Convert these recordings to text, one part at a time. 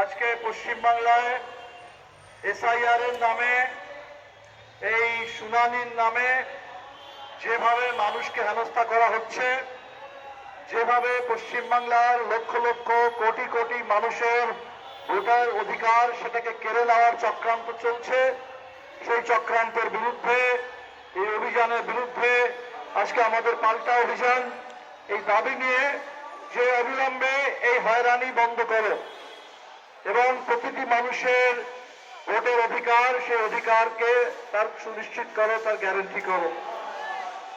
আজকে পশ্চিমবাংলায় এসআইআর এর নামে, এই শুনানির নামে যেভাবে মানুষকে হেনস্থা করা হচ্ছে, যেভাবে পশ্চিমবাংলার লক্ষ লক্ষ কোটি কোটি মানুষের ভোটার অধিকার সেটাকে কেড়ে নেওয়ার চক্রান্ত চলছে, সেই চক্রান্তের বিরুদ্ধে, এই অভিযানের বিরুদ্ধে আজকে আমাদের পাল্টা অভিযান। এই দাবি নিয়ে যে অবিলম্বে এই হয়রানি বন্ধ করো এবং প্রতিটি মানুষের ভোটের অধিকার, সেই অধিকারকে তার সুনিশ্চিত করো, তার গ্যারান্টি করো।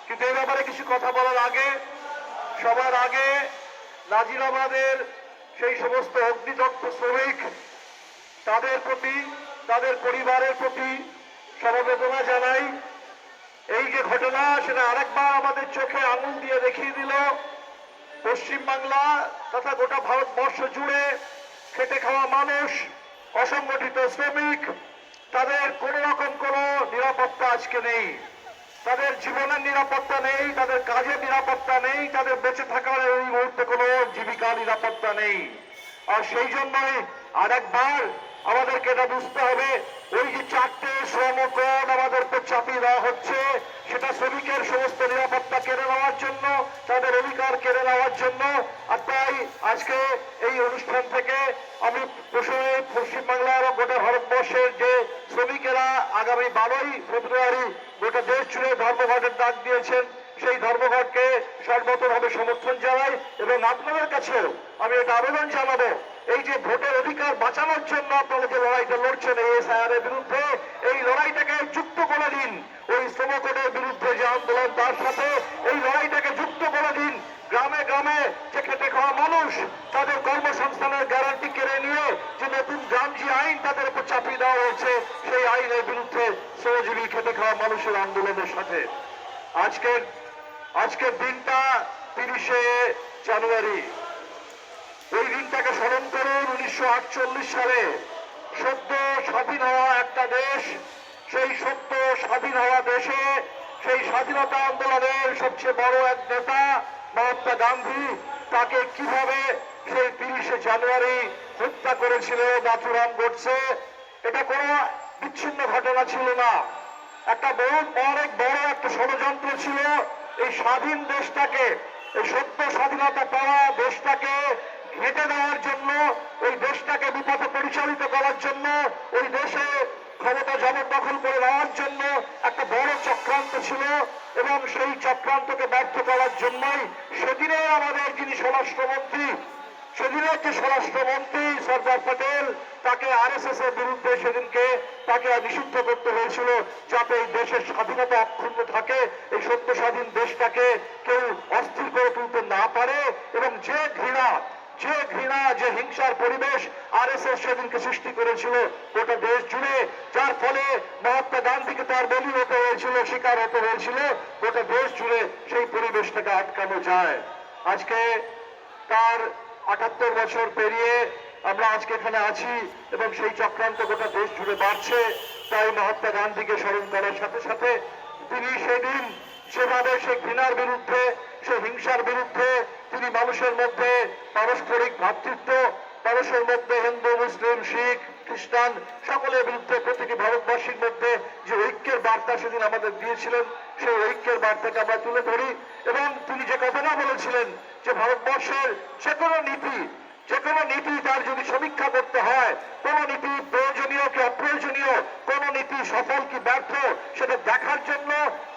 কিন্তু এই ব্যাপারে কিছু কথা বলার আগে, সবার আগে নাজিরাবাদের সেই সমস্ত অগ্নিদগ্ধ শ্রমিক, তাদের প্রতি, তাদের পরিবারের প্রতি সমবেদনা জানাই। এই যে ঘটনা, সেটা আরেকবার আমাদের চোখে আঙুল দিয়ে দেখিয়ে দিল পশ্চিমবাংলা তথা গোটা ভারতবর্ষ জুড়ে খেটে খাওয়া মানুষ, অসংগঠিত শ্রমিক, তাদের কোন রকম কোনো নিরাপত্তা আজকে নেই। তাদের জীবনের নিরাপত্তা নেই, তাদের কাজের নিরাপত্তা নেই, তাদের বেঁচে থাকার এই মুহূর্তে কোনো জীবিকার নিরাপত্তা নেই। আর সেই জন্যই আরেকবার আমাদেরকে এটা বুঝতে হবে, ওই যে 4টে শ্রম কোড আমাদেরকে চাপিয়ে দেওয়া হচ্ছে, সেটা শ্রমিকের সমস্ত নিরাপত্তা কেড়ে নেওয়ার জন্য, তাদের অধিকার কেড়ে নেওয়ার জন্য। আর তাই আজকে এই অনুষ্ঠান থেকে আমি প্রথমে পশ্চিমবাংলার ও গোটা ভারতবর্ষের যে শ্রমিকেরা আগামী 12ই ফেব্রুয়ারি গোটা দেশ জুড়ে ধর্মঘটের ডাক দিয়েছেন, সেই ধর্মঘটকে সর্বতভাবে সমর্থন জানাই। এবং আপনাদের কাছেও আমি এটা আবেদন জানাবো, এই যে ভোটের অধিকার বাঁচানোর জন্য আপনারা যে লড়াইটা লড়ছেন এই এসআইআর এর বিরুদ্ধে, এই লড়াইটাকে যুক্ত করে দিন ওই শ্রম কোডের বিরুদ্ধে যে আন্দোলন, তার সাথে এই লড়াইটাকে যুক্ত করে দিন গ্রামে গ্রামে যে খেটে খাওয়া মানুষ, তাদের কর্মসংস্থানের গ্যারান্টি কেড়ে নিয়ে যে নতুন গ্রামজি আইন তাদের উপর চাপিয়ে দেওয়া হয়েছে, সেই আইনের বিরুদ্ধে শ্রমজীবী খেটে খাওয়া মানুষের আন্দোলনের সাথে। আজকের দিনটা 30শে জানুয়ারি। ওই দিনটাকে স্মরণ করুন, 1948 সালে সদ্য স্বাধীন হওয়া একটা দেশ, সেই সদ্য স্বাধীন হওয়া দেশে সেই স্বাধীনতা আন্দোলনের সবচেয়ে বড় এক নেতা মহাত্মা গান্ধী, তাকে কিভাবে সেই 30শে জানুয়ারি হত্যা করেছিল নাথুরাম গোডসে। এটা কোনো বিচ্ছিন্ন ঘটনা ছিল না, একটা অনেক বড় একটা ষড়যন্ত্র ছিল। এই স্বাধীন দেশটাকে, এই সত্য স্বাধীনতা পাওয়া দেশটাকে ঘেঁটে দেওয়ার জন্য, ওই দেশটাকে বিপথে পরিচালিত করার জন্য, ওই দেশে ক্ষমতা জবরদখল করে নেওয়ার জন্য একটা বড় চক্রান্ত ছিল। এবং সেই চক্রান্তকে ব্যর্থ করার জন্যই সেদিনে আমাদের যিনি স্বরাষ্ট্রমন্ত্রী, সেদিনের যে স্বরাষ্ট্রমন্ত্রী সর্দার প্যাটেল, তাকে আরএসএস এর বিরুদ্ধে সেদিনকে তাকে নিষিদ্ধ করতে হয়েছিল, যাতে এই দেশের স্বাধীনতা অক্ষুণ্ণ থাকে, এই সত্য স্বাধীন দেশটাকে কেউ অস্থির করে তুলতে না পারে। এবং যে ঘৃণা, যে হিংসার পরিবেশ আরএসএস সেদিনকে সৃষ্টি করেছিল গোটা দেশ জুড়ে, যার ফলে মহাত্মা গান্ধীকে তার বলি হতে হয়েছিল, শিকার হতে হয়েছিল গোটা দেশ জুড়ে, সেই পরিবেশটাকে আটকানো যায়। আজকে তার 78 বছর পেরিয়ে আমরা আজকে এখানে আছি এবং সেই চক্রান্ত গোটা দেশ জুড়ে বাড়ছে। তাই মহাত্মা গান্ধীকে স্মরণ করার সাথে সাথে তিনি সেদিন সেভাবে সেই ঘৃণার বিরুদ্ধে, সে হিংসার বিরুদ্ধে তিনি মানুষের মধ্যে পারস্পরিক ভ্রাতৃত্ব, মানুষের মধ্যে হিন্দু, মুসলিম, শিখ, খ্রিস্টান সকলের বিরুদ্ধে প্রতিটি ভারতবাসীর মধ্যে যে ঐক্যের বার্তা সেদিন আমাদের দিয়েছিলেন, সেই ঐক্যের বার্তাকে আমরা তুলে ধরি। এবং তিনি যে কথাটা বলেছিলেন যে ভারতবর্ষের যে কোনো নীতি তার যদি সমীক্ষা করতে হয়, কোন নীতি প্রয়োজনীয় কি অপ্রয়োজনীয়, কোন নীতি সফল কি ব্যর্থ, সেটা দেখার জন্য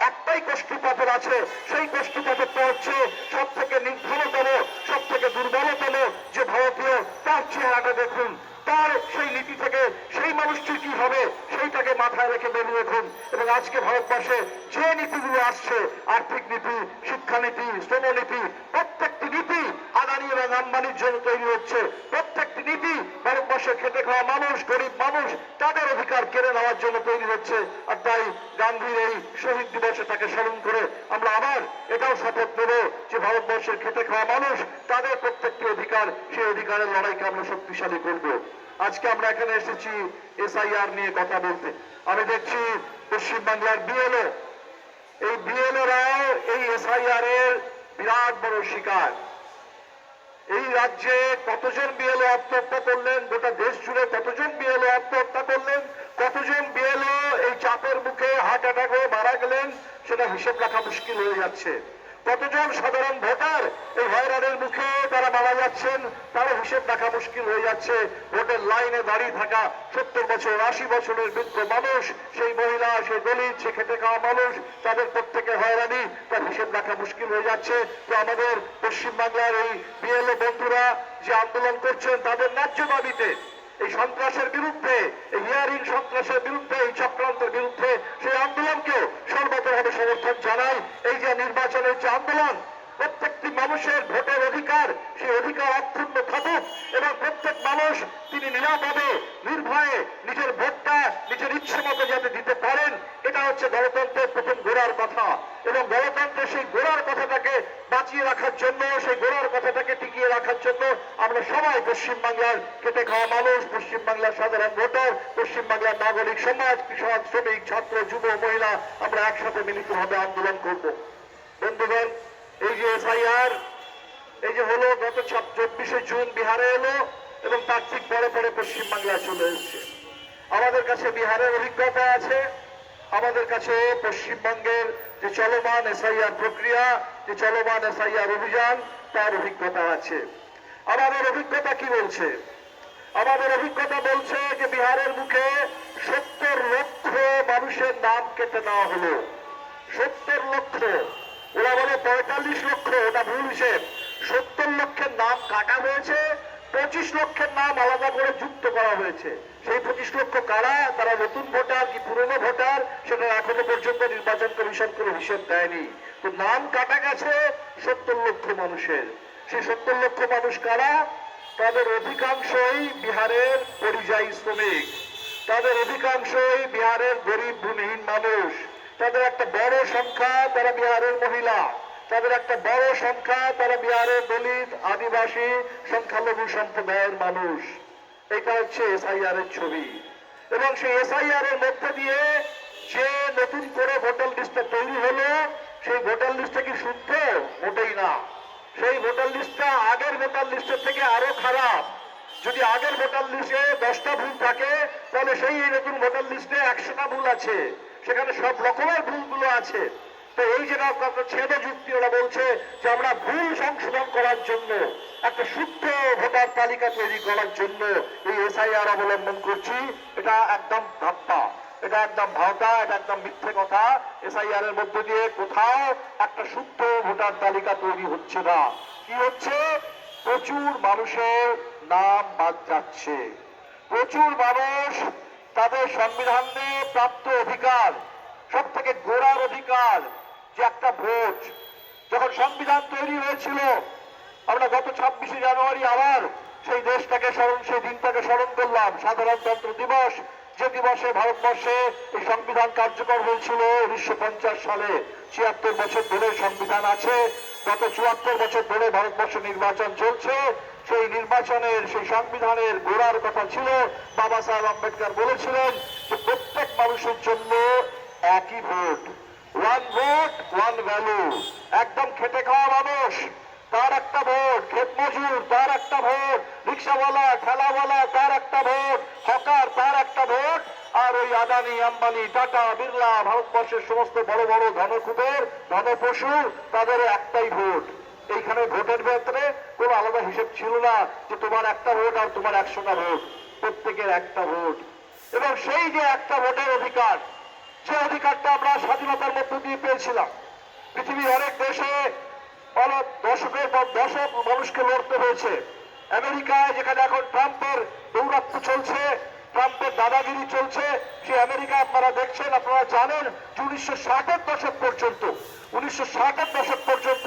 একটাই কষ্টিপাথর আছে। সেই কষ্টিপাথরটা হচ্ছে সব থেকে নির্ধনতম, সব থেকে দুর্বলতম যে ভারতীয়, তার চেহারাটা দেখুন, তার সেই নীতি থেকে সেই মানুষটি কি হবে সেইটাকে মাথায় রেখে বেরিয়ে দেখুন। এবং আজকে ভারতবর্ষে যে নীতিগুলো আসছে, আর্থিক নীতি, শিক্ষানীতি, শ্রমনীতি, প্রত্যেকটি নীতি আদানি এবং আম্বানির জন্য তৈরি হচ্ছে। প্রত্যেকটি নীতি ভারতবর্ষে খেটে খাওয়া মানুষ, গরিব মানুষ, তাদের অধিকার কেড়ে নেওয়ার জন্য তৈরি হচ্ছে। আর তাই গান্ধীর এই শহীদ দিবসে তাকে স্মরণ করে আমরা আবার এটাও শপথ নেব যে ভারতবর্ষের খেটে খাওয়া মানুষ, তাদের প্রত্যেকটি অধিকার, সেই অধিকারের লড়াইকে আমরা শক্তিশালী করব। আজকে আমরা এখানে এসেছি এসআইআর নিয়ে কথা বলতে। আমি দেখছি পশ্চিমবাংলার বিএলও, এই বিএলওরাও এই এসআইআর এর বিরাট বড় শিকার। এই রাজ্যে কতজন বিএলও আত্মহত্যা করলেন, গোটা দেশ জুড়ে কতজন বিএলও আত্মহত্যা করলেন, কতজন বিএলও এই চাপের মুখে হার্ট অ্যাটাক হয়ে মারা গেলেন, সেটা হিসেব রাখা মুশকিল হয়ে যাচ্ছে। কতজন সাধারণ ভোটার এই হয়রানির মুখে তারা মারা যাচ্ছেন, তারা হিসেব রাখা মুশকিল হয়ে যাচ্ছে। ভোটের লাইনে দাঁড়িয়ে থাকা 70 বছর 80 বছরের বৃদ্ধ মানুষ, সেই মহিলা, সেই দলিত, সে খেটে খাওয়া মানুষ, তাদের প্রত্যেকের হয়রানি, তার হিসেব রাখা মুশকিল হয়ে যাচ্ছে। তো আমাদের পশ্চিমবাংলার এই বিএলও বন্ধুরা যে আন্দোলন করছেন তাদের ন্যায্য দাবিতে, এই সন্ত্রাসের বিরুদ্ধে, এই হিয়ারিং সন্ত্রাসের বিরুদ্ধে, এই চক্রান্তের বিরুদ্ধে, সেই আন্দোলনকেও সর্বতভাবে সমর্থন জানাই। এই যে নির্বাচনের যে আন্দোলন, প্রত্যেকটি মানুষের ভোটের অধিকার, সেই অধিকার অক্ষুণ্ণ থাকুক এবং প্রত্যেক মানুষ তিনি নিরাপদে নির্ভয়ে নিজের ভোটটা নিজের ইচ্ছে মতো যাতে দিতে পারেন, এটা হচ্ছে গণতন্ত্রের প্রথম গোড়ার কথা। এবং গণতন্ত্রের সেই গোড়ার কথাটাকে বাঁচিয়ে রাখার জন্য, সেই গোড়ার কথাটাকে টিকিয়ে রাখার জন্য আমরা সবাই পশ্চিমবাংলার খেটে খাওয়া মানুষ, পশ্চিমবাংলার সাধারণ ভোটার, পশ্চিমবাংলার নাগরিক সমাজ, কৃষক, শ্রমিক, ছাত্র, যুব, মহিলা, আমরা একসাথে মিলিতভাবে আন্দোলন করব। বন্ধুগণ, এই যে এসআইআর, এই যে হলো গত 24শে জুন বিহারে এলো এবং তার ঠিক পরে পরে পশ্চিমবাংলায় চলে এসছে। আমাদের কাছে বিহারের অভিজ্ঞতা আছে, আমাদের কাছে পশ্চিমবঙ্গের যে চলমান এসআইআর প্রক্রিয়া, যে চলমান এসআইআর অভিযান, তার অভিজ্ঞতা আছে। আমাদের অভিজ্ঞতা কি বলছে? আমাদের অভিজ্ঞতা বলছে যে বিহারের মুখে 70 লক্ষ মানুষের নাম কেটে নেওয়া হলো। 70 লক্ষ, ওরা বলে 45 লক্ষ, ওটা ভুল হিসেব। 70 লক্ষের নাম কাটা হয়েছে, 25 লক্ষের নাম আলাদা করে যুক্ত করা হয়েছে। সেই 25 লক্ষ কারা, তারা নতুন ভোটার কি পুরনো ভোটার, সেটা এখনো পর্যন্ত নির্বাচন কমিশন করে হিসেব দেয়নি। তো নাম কাটা গেছে 70 লক্ষ মানুষের। সেই 70 লক্ষ মানুষ কারা? তাদের অধিকাংশই বিহারের পরিযায়ী শ্রমিক, তাদের অধিকাংশই বিহারের গরিব ভূমিহীন মানুষ, তাদের একটা বড় সংখ্যা তারা বিহারের মহিলা, তাদের একটা বড় সংখ্যা তারা বিহারের দলিত, আদিবাসী, সংখ্যালঘু সম্প্রদায়ের মানুষ। এটা হচ্ছে এসআইআর এর ছবি। এবং সেই এসআইআর এর মধ্যে দিয়ে যে নতুন করে ভোটার লিস্টটা তৈরি হলো, সেই ভোটার লিস্টটা কি শুদ্ধ? মোটেই না। সেই ভোটার লিস্টটা আগের ভোটার লিস্টের থেকে আরো খারাপ। যদি আগের ভোটার লিস্টে 10টা ভুল থাকে, তাহলে সেই নতুন ভোটার লিস্টে 100টা ভুল আছে, সেখানে সব রকমের ভুলগুলো আছে। তো এই যে ছেদ যুক্তি, ওরা বলছে যে আমরা ভুল সংশোধন করার জন্য, একটা শুদ্ধ ভোটার তালিকা তৈরি করার জন্য এই এসআইআর অবলম্বন করছি। এটা একদম ধাপ্পা, এটা একদম ভাওতা, এটা একদম মিথ্যে কথা। এসআইআর এর মধ্যে দিয়ে কোথাও একটা শুদ্ধ ভোটার তালিকা তৈরি হচ্ছে না। কি হচ্ছে? প্রচুর মানুষের নাম বাদ যাচ্ছে। প্রচুর মানুষ তাদের সংবিধানে প্রাপ্ত অধিকার, সব থেকে গোড়ার অধিকার যে একটা ভোট, যখন সংবিধান তৈরি হয়েছিল, আমরা গত 26শে জানুয়ারি আবার সেই দেশটাকে স্মরণ, সেই দিনটাকে স্মরণ করলাম, সাধারণতন্ত্র দিবস, যে দিবসে ভারতবর্ষে এই সংবিধান কার্যকর হয়েছিল 1950 সালে। 76 বছর ধরে সংবিধান আছে, গত 74 বছর ধরে ভারতবর্ষে নির্বাচন চলছে। সেই নির্বাচনের, সেই সংবিধানের গোড়ার কথা ছিল, বাবা সাহেব আম্বেদকর বলেছিলেন যে প্রত্যেক মানুষের জন্য একই vote, one vote one value. একদম খেটে খাওয়া মানুষ, তার একটা ভোট, ক্ষেত মজুর তার একটা ভোট, রিক্সাওয়ালা, ঠেলাওয়ালা তার একটা ভোট, হকার তার একটা ভোট, আর ওই আদানি, আম্বানি, টাটা, বিড়লা, ভারতবর্ষের সমস্ত বড় বড় ধনকুবের, ধনপশু, তাদের একটাই ভোট। এইখানে ভোটের ভেতরে কোনো আলাদা হিসেব ছিল না যে তোমার একটা ভোট আর তোমার 100টা ভোট, প্রত্যেকের একটা ভোট। এবং সেই যে একটা ভোটের অধিকার, যে অধিকারটা আমরা স্বাধীনতার মধ্য দিয়ে পেয়েছিলাম, পৃথিবীর অনেক দেশে দশকের পর দশক মানুষকে লড়তে হয়েছে। আমেরিকায় যেখানে এখন ট্রাম্পের দৌরাত্ম্য চলছে, ট্রাম্পের দাদাগিরি চলছে, সেই আমেরিকায় আপনারা দেখছেন, আপনারা জানেন যে 1960-এর দশক পর্যন্ত, 1960-এর দশক পর্যন্ত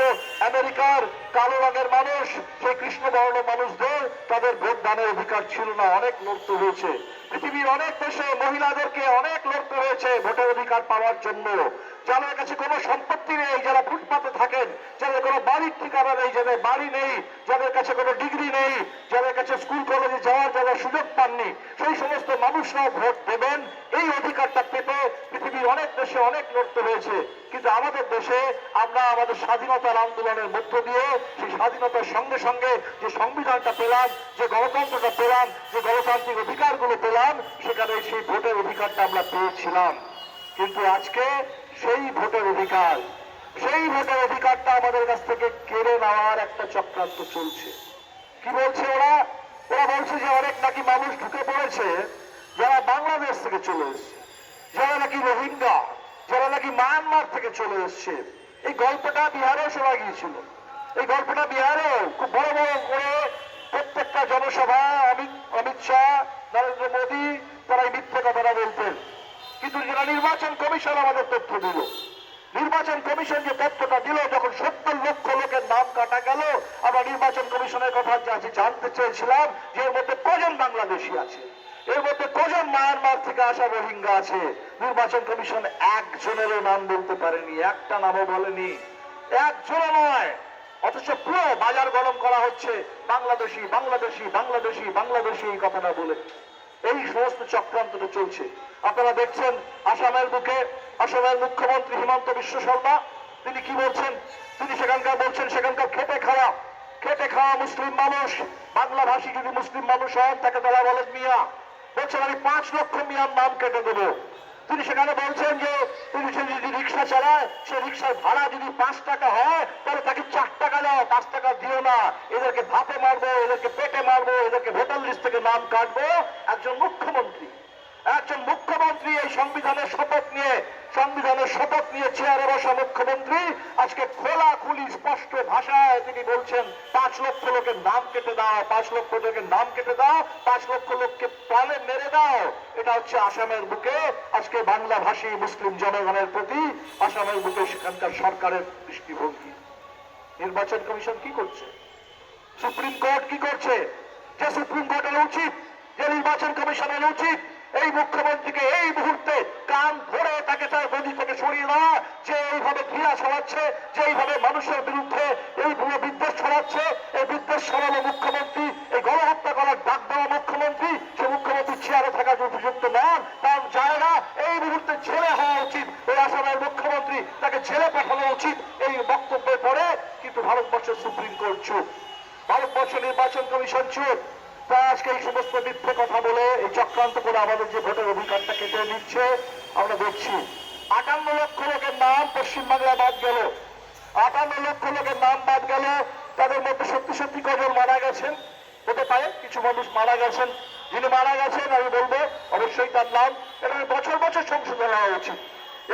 আমেরিকার কালো রঙের মানুষ, সেই কৃষ্ণবর্ণ মানুষদের তাদের ভোট দানের অধিকার ছিল না, অনেক লড়তে হয়েছে। পৃথিবীর অনেক দেশে মহিলাদেরকে অনেক লড়তে হয়েছে ভোটের অধিকার পাওয়ার জন্য। যাদের কাছে কোনো সম্পত্তি নেই, যারা ফুটপাতে থাকেন, যাদের কোনো বাড়ির ঠিকানা নেই, যাদের বাড়ি নেই, যাদের কাছে কোনো ডিগ্রি নেই, যাদের কাছে স্কুল কলেজে যাওয়ার সুযোগ পাননি, সেই সমস্ত মানুষরাও ভোট দেবেন। এই অধিকারটা পেতে পৃথিবীর অনেক দেশে অনেক লড়তে হয়েছে। কিন্তু আমাদের দেশে আমরা আমাদের স্বাধীনতার আন্দোলনের মধ্য দিয়ে সেই স্বাধীনতার সঙ্গে সঙ্গে যে সংবিধানটা পেলাম, যে গণতন্ত্রটা পেলাম, যে গণতান্ত্রিক অধিকারগুলো পেলাম, সেখানে সেই ভোটের অধিকারটা আমরা পেয়েছিলাম। কিন্তু আজকে সেই ভোটের অধিকারটা আমাদের কাছ থেকে কেড়ে নেওয়ার একটা চক্রান্ত চলছে। কি বলছে ওরা? ওরা বলছে যে অনেক নাকি মানুষ ঢুকে পড়েছে যারা বাংলাদেশ থেকে চলে এসছে, যারা নাকি রোহিঙ্গা, যারা নাকি মায়ানমার থেকে চলে এসছে। এই গল্পটা বিহারেও শোনা গিয়েছিল। এই গল্পটা বিহারেও খুব বড় বড় করে প্রত্যেকটা জনসভা অমিত শাহ, নরেন্দ্র মোদী তারা এই মিথ্যে কথাটা বলতেন। কিন্তু যারা নির্বাচন কমিশন আমাদের তথ্য দিল, নির্বাচন কমিশন যে তথ্যটা দিল, যখন 70 লক্ষ লোকের নাম কাটা গেল, আমরা নির্বাচন কমিশনের কথা জানতে চেয়েছিলাম যে এর মধ্যে কজন বাংলাদেশি আছে, এর মধ্যে কজন মায়ানমার থেকে আসা রোহিঙ্গা আছে। নির্বাচন কমিশন একজনেরও নাম বলতে পারেনি, একটা নামও বলেনি, একজনও নয়। অথচ পুরো বাজার গরম করা হচ্ছে বাংলাদেশি বাংলাদেশি বাংলাদেশি বাংলাদেশি এই কথাটা বলে। এই সমস্ত চক্রান্তটা চলছে। আপনারা দেখছেন আসামের বুকে আসামের মুখ্যমন্ত্রী হিমন্ত বিশ্ব শর্মা তিনি কি বলছেন? তিনি সেখানকার বলছেন সেখানকার খেটে খাওয়া মুসলিম মানুষ, বাংলা ভাষী যদি মুসলিম মানুষ হন তাকে তারা বলেন মিয়া, বলছেন আমি 5 লক্ষ মিয়ার নাম কেটে দেবো। তিনি সেখানে বলছেন যে তিনি যদি রিক্সা চালায়, সে রিক্সার ভাড়া যদি 5 টাকা হয় তাহলে তাকে 4 টাকা দাও, 5 টাকা দিও না। এদেরকে ভাতে মারবো, এদেরকে পেটে মারবো, এদেরকে ভোটার লিস্ট থেকে নাম কাটবো। একজন মুখ্যমন্ত্রী এই সংবিধানের শপথ নিয়ে চেয়ারে বসা মুখ্যমন্ত্রী আজকে খোলাখুলি স্পষ্ট ভাষায় তিনি বলছেন 5 লক্ষ লোকের নাম কেটে দাও, 5 লক্ষ লোকের নাম কেটে দাও, 5 লক্ষ লোককে প্রাণে মেরে দাও। এটা হচ্ছে আসামের বুকে আজকে বাংলা ভাষী মুসলিম জনগণের প্রতি আসামের বুকে সেখানকার সরকারের দৃষ্টিভঙ্গি। নির্বাচন কমিশন কি করছে? সুপ্রিম কোর্ট কি করছে? যে সুপ্রিম কোর্টের উচিত, যে নির্বাচন কমিশনের উচিত এই মুখ্যমন্ত্রীকে এই মুহূর্তে কান ধরে তাকে তার গদি থেকে সরিয়ে দেওয়া। যে এইভাবে ঘৃণা ছড়াচ্ছে, যে এইভাবে মানুষের বিরুদ্ধে এইভাবে বিদ্বেষ ছড়াচ্ছে, এই বিদ্বেষ ছড়ানো মুখ্যমন্ত্রী, এই গণহত্যা করার ডাক দেওয়া মুখ্যমন্ত্রী, সে মুখ্যমন্ত্রী চেয়ারে থাকার উপযুক্ত নন, তার জায়গা এই মুহূর্তে জেলে হওয়া উচিত। এই আসামের মুখ্যমন্ত্রী, তাকে জেলে পাঠানো উচিত এই বক্তব্যের পরে। কিন্তু ভারতবর্ষের সুপ্রিম কোর্ট চুপ, ভারতবর্ষ নির্বাচন কমিশন চুপ। তা আজকে এই সমস্ত মিথ্যে কথা বলে এই চক্রান্ত করে আমাদের যে ভোটের অধিকারটা কেটে নিচ্ছে আমরা দেখছি। 58 লক্ষ লোকের নাম পশ্চিমবাংলায় বাদ গেল, 58 লক্ষ লোকের নাম বাদ গেল। তাদের মধ্যে সত্যি কজন মারা গেছেন? হতে পারে কিছু মানুষ মারা গেছেন। যিনি মারা গেছেন আমি বলবো অবশ্যই তার নাম এটা বছর বছর সংশোধন হওয়া উচিত।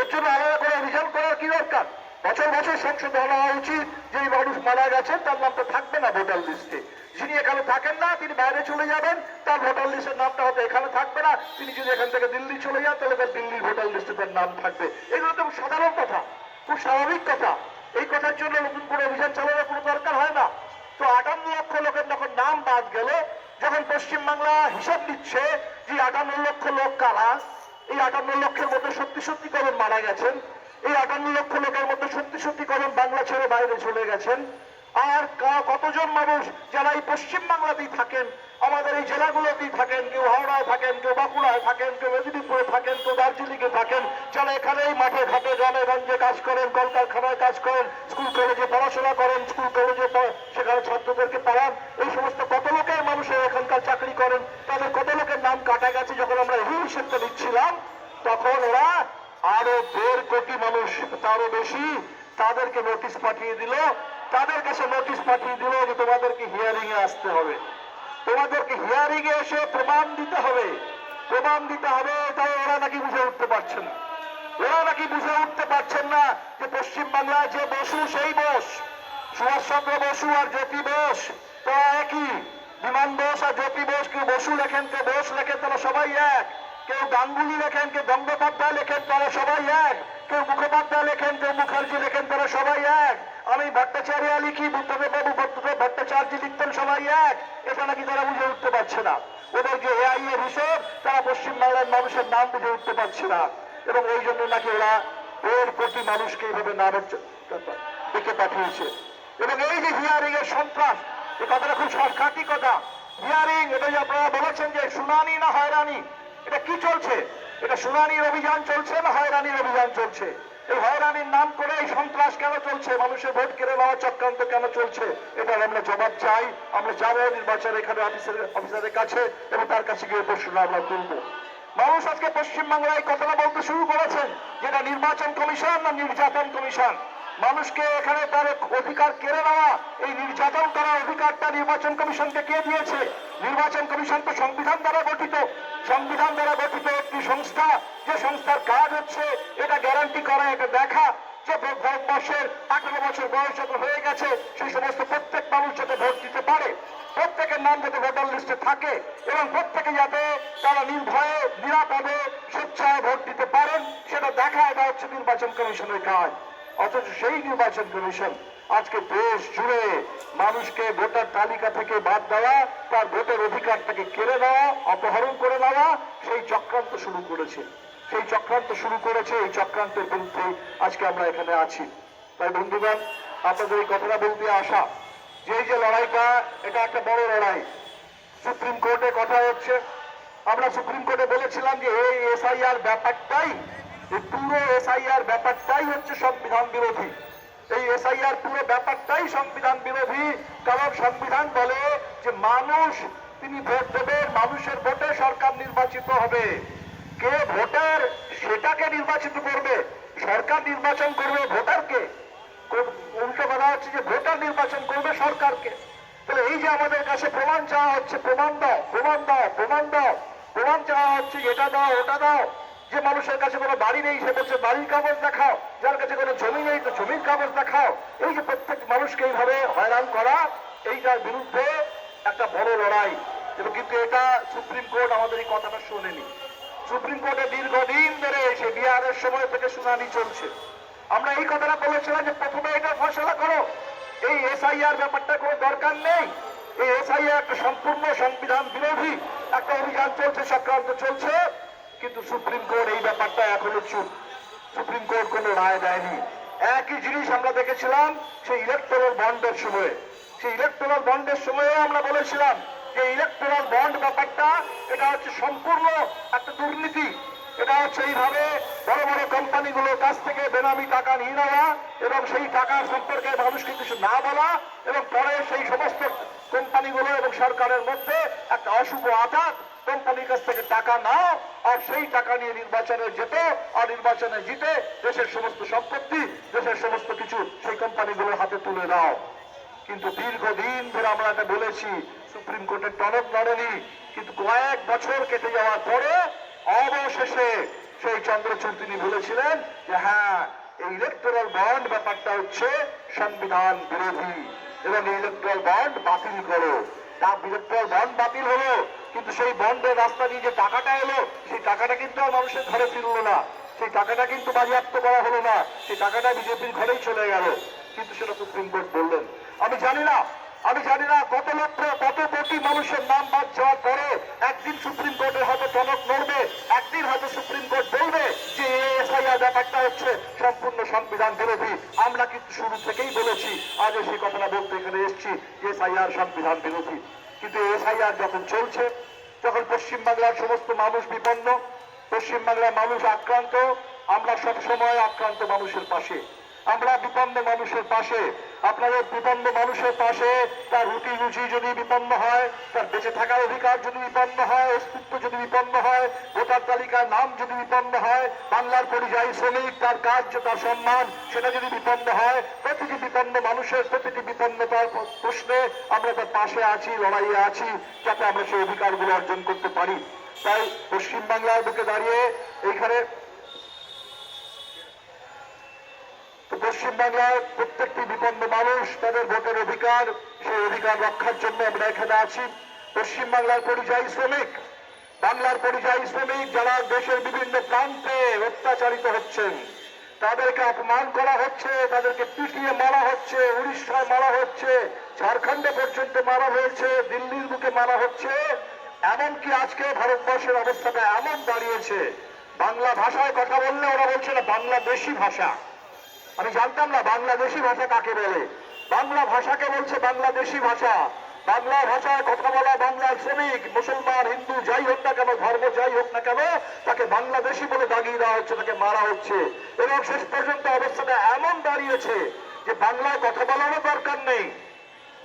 এর জন্য আলাদা করে অভিযান করার কি দরকার? বছর বছর সংশোধন হওয়া উচিত। যে মানুষ মারা গেছেন তার নামটা থাকবে না ভোটার লিস্টে। যিনি এখানে থাকেন না তিনি বাইরে চলে যাবেন, তার ভোটার লিস্টের নামটা হয়তো এখানে থাকবে না। তিনি যদি এখান থেকে দিল্লি চলে যান তাহলে তার দিল্লির ভোটার লিস্টে তার নাম থাকবে। এগুলো তো সাধারণ কথা, খুব স্বাভাবিক কথা। এই কথার জন্য নতুন করে অভিযান চালানোর কোনো দরকার হয় না। তো 58 লক্ষ লোকের যখন নাম বাদ গেল, যখন পশ্চিমবাংলা হিসাব দিচ্ছে যে 58 লক্ষ লোক কারা, এই 58 লক্ষের মধ্যে সত্যি কজন মারা গেছেন, এই 58 লক্ষ লোকের মধ্যে সত্যি কজন বাংলা ছেড়ে বাইরে চলে গেছেন, আর কতজন মানুষ যারা এই পশ্চিমবাংলাতেই থাকেন, আমাদের এই জেলাগুলোতেই থাকেন, কেউ হাওড়ায় থাকেন, কেউ বাঁকুড়ায় থাকেন, কেউ মেদিনীপুরে থাকেন, কেউ দার্জিলিংয়ে থাকেন, যারা এখানেই মাঠে ঘাটে গ্রামে গঞ্জে কাজ করেন, কলকারখানায় কাজ করেন, স্কুল কলেজে পড়াশোনা করেন, স্কুল কলেজে সেখানে ছাত্রদেরকে পড়ান, এই সমস্ত কত লোকের মানুষের এখানকার চাকরি করেন, তাদের কত লোকের নাম কাটা গেছে। যখন আমরা এই হিসেবটা দিচ্ছিলাম তখন ওরা আরো 1.5 কোটি মানুষ, তারও বেশি, তাদেরকে নোটিশ পাঠিয়ে দিল, তাদের কাছে নোটিশ পাঠিয়ে দিল যে তোমাদেরকে হিয়ারিং এ আসতে হবে, তোমাদেরকে হিয়ারিং এ এসে প্রমাণ দিতে হবে। তাই ওরা নাকি বুঝে উঠতে পারছেন না, যে পশ্চিমবাংলায় যে বসু সেই বোস, সুভাষচন্দ্র বসু আর জ্যোতি বোস তো একই। বিমান বোস আর জ্যোতি বোস, কেউ বসু লেখেন কেউ বোস লেখেন, তারা সবাই এক। কেউ গাঙ্গুলি লেখেন, কেউ গঙ্গোপাধ্যায় লেখেন, তারা সবাই এক। কেউ মুখোপাধ্যায় লেখেন, কেউ মুখার্জি লেখেন, তারা সবাই এক। আমি ভট্টাচার্য লিখি, বুদ্ধদেব বাবু ভট্টাচার্য লিখতেন, সবাই এক। এটা নাকি তারা বুঝে উঠতে পারছে না। ওদের যে এআই এর হিসেব, তারা পশ্চিমবাংলার মানুষের নাম বুঝে উঠতে পারছে না। এবং ওই জন্য নাকি ওরা 1.5 কোটি মানুষকে এইভাবে নামের দিকে পাঠিয়েছে। এবং এই যে হিয়ারিং এর সন্ত্রাস, এই কথাটা খুব শর্টকাটি কথা। হিয়ারিং, এটা যে আপনারা বলেছেন যে শুনানি না হয়রানি, এটা কি চলছে? এটা শুনানির অভিযান চলছে না হয়রানির অভিযান চলছে? এই হয়রানির নাম করে এই সন্ত্রাস কেন চলছে, মানুষের ভোট কেড়ে নেওয়া চক্রান্ত কেন চলছে, এটার আমরা জবাব চাই। আমরা যাবো নির্বাচন এখানে অফিসারের কাছে এবং তার কাছে গিয়ে প্রশ্ন আমরা তুলবো। মানুষ আজকে পশ্চিমবাংলায় কথাটা বলতে শুরু করেছেন, যেটা নির্বাচন কমিশন না নির্যাতন কমিশন। মানুষকে এখানে তার অধিকার কেড়ে নেওয়া, এই নির্যাতন করার অধিকারটা নির্বাচন কমিশনকে কে দিয়েছে? নির্বাচন কমিশন তো সংবিধান দ্বারা গঠিত, সংবিধান দ্বারা গঠিত একটি সংস্থা, যে সংস্থার কাজ হচ্ছে এটা গ্যারান্টি করা, এটা দেখা যে ভারতবর্ষের 18 বছর বয়স যত হয়ে গেছে সেই সমস্ত প্রত্যেক মানুষ যাতে ভোট দিতে পারে, প্রত্যেকের নাম যাতে ভোটার লিস্টে থাকে এবং প্রত্যেকে যাতে তারা নির্ভয়ে নিরাপদে স্বেচ্ছায় ভোট দিতে পারেন সেটা দেখা, এটা হচ্ছে নির্বাচন কমিশনের কাজ। অথচ সেই নির্বাচন কমিশন আজকে দেশ জুড়ে মানুষকে ভোটার তালিকা থেকে বাদ দেওয়া, তার ভোটের অধিকারটাকে কেড়ে নেওয়া, অপহরণ করে নেওয়া, সেই চক্রান্ত শুরু করেছে। সেই চক্রান্ত শুরু করেছে, এই চক্রান্তের বিরুদ্ধে আজকে আমরা এখানে আছি। তাই বন্ধুগণ, আপনাদের এই কথাটা বলতে আসা যে এই যে লড়াইটা, এটা একটা বড় লড়াই। সুপ্রিম কোর্টে কথা হচ্ছে, আমরা সুপ্রিম কোর্টে বলেছিলাম যে এই এসআইআর ব্যাপারটাই, এই পুরো এসআইআর ব্যাপারটাই হচ্ছে সংবিধান বিরোধী। এই এসআইআর পুরো ব্যাপারটাই সংবিধান বিরোধী, কারণ সংবিধান বলে যে মানুষ তিনি ভোট দেবেন, মানুষের ভোটে সরকার নির্বাচিত হবে। কে ভোটার সেটাকে নির্বাচিত করবে, সরকার নির্বাচন করবে ভোটারকে। উল্টো কথা হচ্ছে যে ভোটার নির্বাচন করবে সরকারকে। তাহলে এই যে আমাদের কাছে প্রমাণ চাওয়া হচ্ছে, প্রমাণ দাও, প্রমাণ দাও, প্রমাণ দাও, প্রমাণ চাওয়া হচ্ছে, এটা দাও, ওটা দাও। যে মানুষের কাছে কোনো বাড়ি নেই সে বলছে বাড়ির কাগজ দেখাও, যার কাছে কোনো জমি নেই তো জমির কাগজ দেখাও। এই যে প্রত্যেক মানুষকে এইভাবে হয়রান করা, এইটার বিরুদ্ধে একটা বড় লড়াই। কিন্তু এটা সুপ্রিম কোর্ট আমাদের এই কথাটা শোনেনি। সুপ্রিম কোর্টে দীর্ঘদিন ধরে এসে বিহারের সময় থেকে শুনানি চলছে। আমরা এই কথাটা বলেছিলাম যে প্রথমে এটা ফয়সালা করো, এই এসআইআর ব্যাপারটা কোনো দরকার নেই। এই এসআইআর একটা সম্পূর্ণ সংবিধান বিরোধী একটা অভিযান চলছে, চক্রান্ত চলছে। কিন্তু সুপ্রিম কোর্ট এই ব্যাপারটা এখনো চুপ। সুপ্রিম কোর্ট কোনো রায় দেয়নি। একই জিনিস আমরা দেখেছিলাম সেই ইলেকটোরাল বন্ডের সময়ে। সেই ইলেকটোরাল বন্ডের সময়ে আমরা বলেছিলাম যে ইলেকটোরাল বন্ড ব্যাপারটা এটা হচ্ছে সম্পূর্ণ একটা দুর্নীতি। এটা হচ্ছে এইভাবে বড় বড় কোম্পানিগুলোর কাছ থেকে বেনামি টাকা নিয়ে নেওয়া এবং সেই টাকার সম্পর্কে মানুষকে কিছু না বলা এবং পরে সেই সমস্ত কোম্পানিগুলো এবং সরকারের মধ্যে একটা অশুভ আঘাত, কোম্পানির কাছ থেকে টাকা নাও আর সেই টাকা নিয়ে নির্বাচনে যেতে আর নির্বাচনে জিতে দেশের সমস্ত সম্পত্তি, দেশের সমস্ত কিছু সেই কোম্পানিগুলোর হাতে তুলে দাও। কিন্তু দীর্ঘদিন ধরে আমরা এটা বলেছি, সুপ্রিম কোর্টের টনক নড়েনি। কিন্তু কয়েক বছর কেটে যাওয়ার পরে অবশেষে সেই চন্দ্রচূড় তিনি বলেছিলেন যে হ্যাঁ, এই ইলেকটোরাল বন্ড ব্যাপারটা হচ্ছে সংবিধান বিরোধী এবং ইলেকটোরাল বন্ড বাতিল করো। তার ইলেকটোরাল বন্ড বাতিল হলো, কিন্তু সেই বন্ডের রাস্তা দিয়ে যে টাকাটা এলো সেই টাকাটা কিন্তু আর মানুষের ঘরে ফিরলো না, সেই টাকাটা কিন্তু বাজেয়াপ্ত করা হলো না, সেই টাকাটা বিজেপির ঘরেই চলে গেল। কিন্তু সেটা সুপ্রিম কোর্ট বললেন। আমি জানি না কত লক্ষ কত কোটি মানুষের নাম বাদ যাওয়ার পরে একদিন সুপ্রিম কোর্টের হয়তো টনক নড়বে, একদিন হয়তো সুপ্রিম কোর্ট বলবে যে এসআইআর ব্যাপারটা হচ্ছে সম্পূর্ণ সংবিধান বিরোধী। আমরা কিন্তু শুরু থেকেই বলেছি, আজও সেই কথাটা বলতে এখানে এসেছি যে এসআইআর সংবিধান বিরোধী। কিন্তু এসআইআর যখন চলছে, যখন পশ্চিমবাংলার সমস্ত মানুষ বিপন্ন, পশ্চিমবাংলার মানুষ আক্রান্ত, আমরা সবসময় আক্রান্ত মানুষের পাশে, আমরা বিপন্ন মানুষের পাশে। আপনাদের বিপন্ন মানুষের পাশে তার রুটি রুচি যদি বিপন্ন হয়, তার বেঁচে থাকার অধিকার যদি বিপন্ন হয়, অস্তিত্ব যদি বিপন্ন হয়, ভোটার তালিকার নাম যদি বিপন্ন হয়, বাংলার পরিযায়ী শ্রমিক তার কাজ তার সম্মান সেটা যদি বিপন্ন হয়, প্রতিটি বিপন্ন মানুষের প্রতিটি বিপন্নতার প্রশ্নে আমরা তার পাশে আছি, লড়াইয়ে আছি, যাতে আমরা সেই অধিকারগুলো অর্জন করতে পারি। তাই পশ্চিমবাংলার বুকে দাঁড়িয়ে এইখানে পশ্চিমবাংলার প্রত্যেকটি বিপন্ন মানুষ তাদের ভোটের অধিকার, সেই অধিকার রক্ষার জন্য আমরা এখানে আছি। পশ্চিমবাংলার পরিযায়ী শ্রমিক, বাংলার পরিযায়ী শ্রমিক যারা দেশের বিভিন্ন প্রান্তে অত্যাচারিত হচ্ছেন, তাদেরকে অপমান করা হচ্ছে, তাদেরকে পিটিয়ে মারা হচ্ছে, উড়িষ্যায় মারা হচ্ছে, ঝাড়খণ্ডে পর্যন্ত মারা হয়েছে, দিল্লির বুকে মারা হচ্ছে। এমনকি আজকে ভারতবর্ষের অবস্থাটা এমন দাঁড়িয়েছে, বাংলা ভাষায় কথা বললে ওরা বলছে না বাংলাদেশি ভাষা। আমি জানতাম না বাংলাদেশি ভাষা কাকে বলে। বাংলা ভাষাকে বলছে বাংলাদেশি ভাষা। বাংলা ভাষায় কথা বলা বাংলার শ্রমিক, মুসলমান, হিন্দু যাই হোক না কেন, ধর্ম যাই হোক না কেন, তাকে বাংলাদেশি বলে দাগিয়ে দেওয়া হচ্ছে, তাকে মারা হচ্ছে। এবং শেষ পর্যন্ত অবস্থাটা এমন দাঁড়িয়েছে যে বাংলায় কথা বলারও দরকার নেই,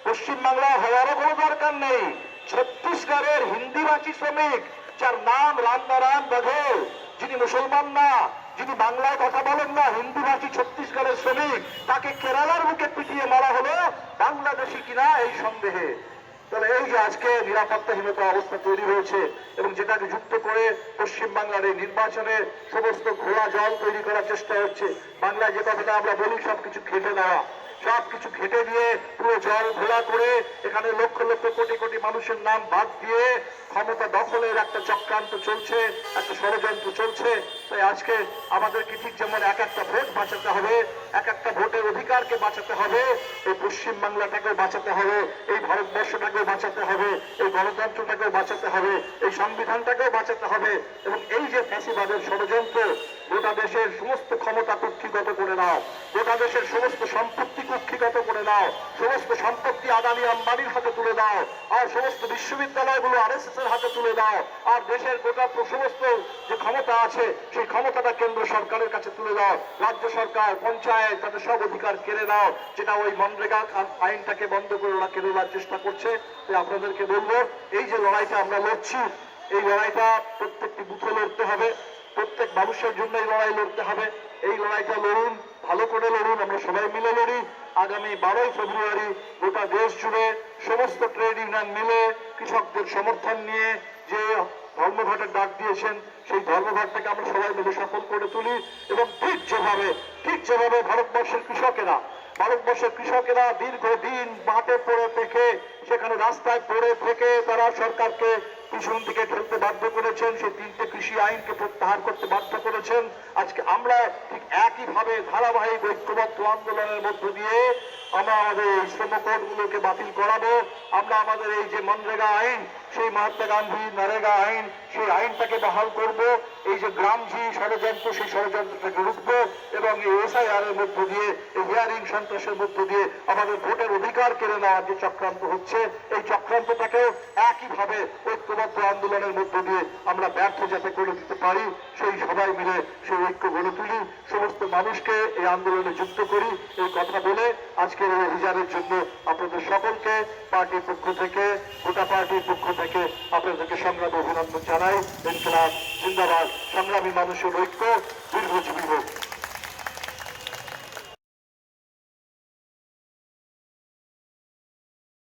পশ্চিম বাংলায় হওয়ারও কোনো দরকার নেই। ছত্তিশগড়ের হিন্দিভাষী শ্রমিক যার নাম রামনারায়ণ বাঘেল, যিনি মুসলমান না, যিনি বাংলায় কথা বলেন না, হিন্দিভাষী ছত্তিশগড়ের শ্রমিক, তাকে কেরালার বুকে পিটিয়ে মারা হলো বাংলাদেশি কিনা এই সন্দেহে। তাহলে এই যে আজকে নিরাপত্তাহীনতা অবস্থা তৈরি হয়েছে এবং যেটাকে যুক্ত করে পশ্চিম বাংলার এই নির্বাচনে সমস্ত ঘোলা জল তৈরি করার চেষ্টা হচ্ছে। বাংলায় যে কথাটা আমরা বলি সবকিছু খেটে নেওয়া, সবকিছু ঘেটে দিয়ে পুরো জল ঘোলা করে এখানে লক্ষ লক্ষ কোটি কোটি মানুষের নাম বাদ দিয়ে ক্ষমতা দখলের একটা চক্রান্ত চলছে, একটা ষড়যন্ত্র চলছে। তাই আজকে আমাদেরকে ঠিক যেমন এক একটা ভোট বাঁচাতে হবে, এক একটা ভোটের অধিকারকে বাঁচাতে হবে, এই পশ্চিম বাংলাটাকেও বাঁচাতে হবে, এই ভারতবর্ষটাকেও বাঁচাতে হবে, এই গণতন্ত্রটাকেও বাঁচাতে হবে, এই সংবিধানটাকেও বাঁচাতে হবে। এবং এই যে ফ্যাসিবাদের ষড়যন্ত্র, গোটা দেশের সমস্ত ক্ষমতা কুক্ষিগত করে নাও, গোটা দেশের সমস্ত সম্পত্তি কুক্ষিগত করে নাও, সমস্ত সম্পত্তি আদানি আম্বানির হাতে তুলে দাও, আর সমস্ত বিশ্ববিদ্যালয়গুলো আরএসএস এর হাতে তুলে দাও, আর দেশের গোটা সমস্ত যে ক্ষমতা আছে সেই ক্ষমতাটা কেন্দ্র সরকারের কাছে তুলে দাও, রাজ্য সরকার, পঞ্চায়েত, তাদের সব অধিকার কেড়ে নাও, যেটা ওই মনরেগা আইনটাকে বন্ধ করে ওরা কেড়ে নেওয়ার চেষ্টা করছে। তাই আপনাদেরকে বলবো, এই যে লড়াইটা আমরা লড়ছি, এই লড়াইটা প্রত্যেকটি বুথে লড়তে হবে, প্রত্যেক মানুষের জন্য এই লড়াই লড়তে হবে। এই লড়াইটা লড়ুন, ভালো করে লড়ুন, আমরা সবাই মিলে লড়ি। আগামী 12ই ফেব্রুয়ারি গোটা দেশ জুড়ে সমস্ত ট্রেড ইউনিয়ন মিলে কৃষকদের সমর্থন নিয়ে যে ধর্মঘটের ডাক দিয়েছেন, সেই ধর্মঘটটাকে আমরা সবাই মিলে সফল করে তুলি। এবং ঠিক যেভাবে ভারতবর্ষের কৃষকেরা দীর্ঘদিন মাঠে পড়ে থেকে, সেখানে রাস্তায় পড়ে থেকে তারা সরকারকে পিছন দিকে ঠেলতে বাধ্য করেছেন, সেই 3টে কৃষি আইনকে প্রত্যাহার করতে বাধ্য করেছেন। আজকে আমরা ঠিক একইভাবে ধারাবাহিক ঐক্যবদ্ধ আন্দোলনের মধ্য দিয়ে আমরা আমাদের এই শ্রম কোডগুলোকে বাতিল করাবো। আমরা আমাদের এই যে মনরেগা আইন, সেই মহাত্মা গান্ধী নরেগা আইন, সেই আইনটাকে বহাল করব। এই যে গ্রামজি ষড়যন্ত্র, সেই ষড়যন্ত্রটাকে রুখবো এবং এই এসআইআর এর মধ্য দিয়ে, এই হিয়ারিং সন্ত্রাসের মধ্য দিয়ে আমাদের ভোটের অধিকার কেড়ে নেওয়ার যে চক্রান্ত হচ্ছে, এই চক্রান্তটাকেও একইভাবে ঐক্যবদ্ধ আন্দোলনের মধ্য দিয়ে আমরা ব্যর্থ যাতে করে দিতে পারি, সেই সবাই মিলে সেই ঐক্য গড়ে তুলি, সমস্ত মানুষকে এই আন্দোলনে যুক্ত করি। এই কথা বলে আজকের এই অভিযানের জন্য আপনাদের সকলকে পার্টির পক্ষ থেকে, গোটা পার্টির পক্ষ থেকে আপনাদেরকে সংগ্রামী অভিনন্দন জানাই। ইনকিলাব জিন্দাবাদ, সংগ্রামী মানুষের ঐক্য দীর্ঘজীবী হোক।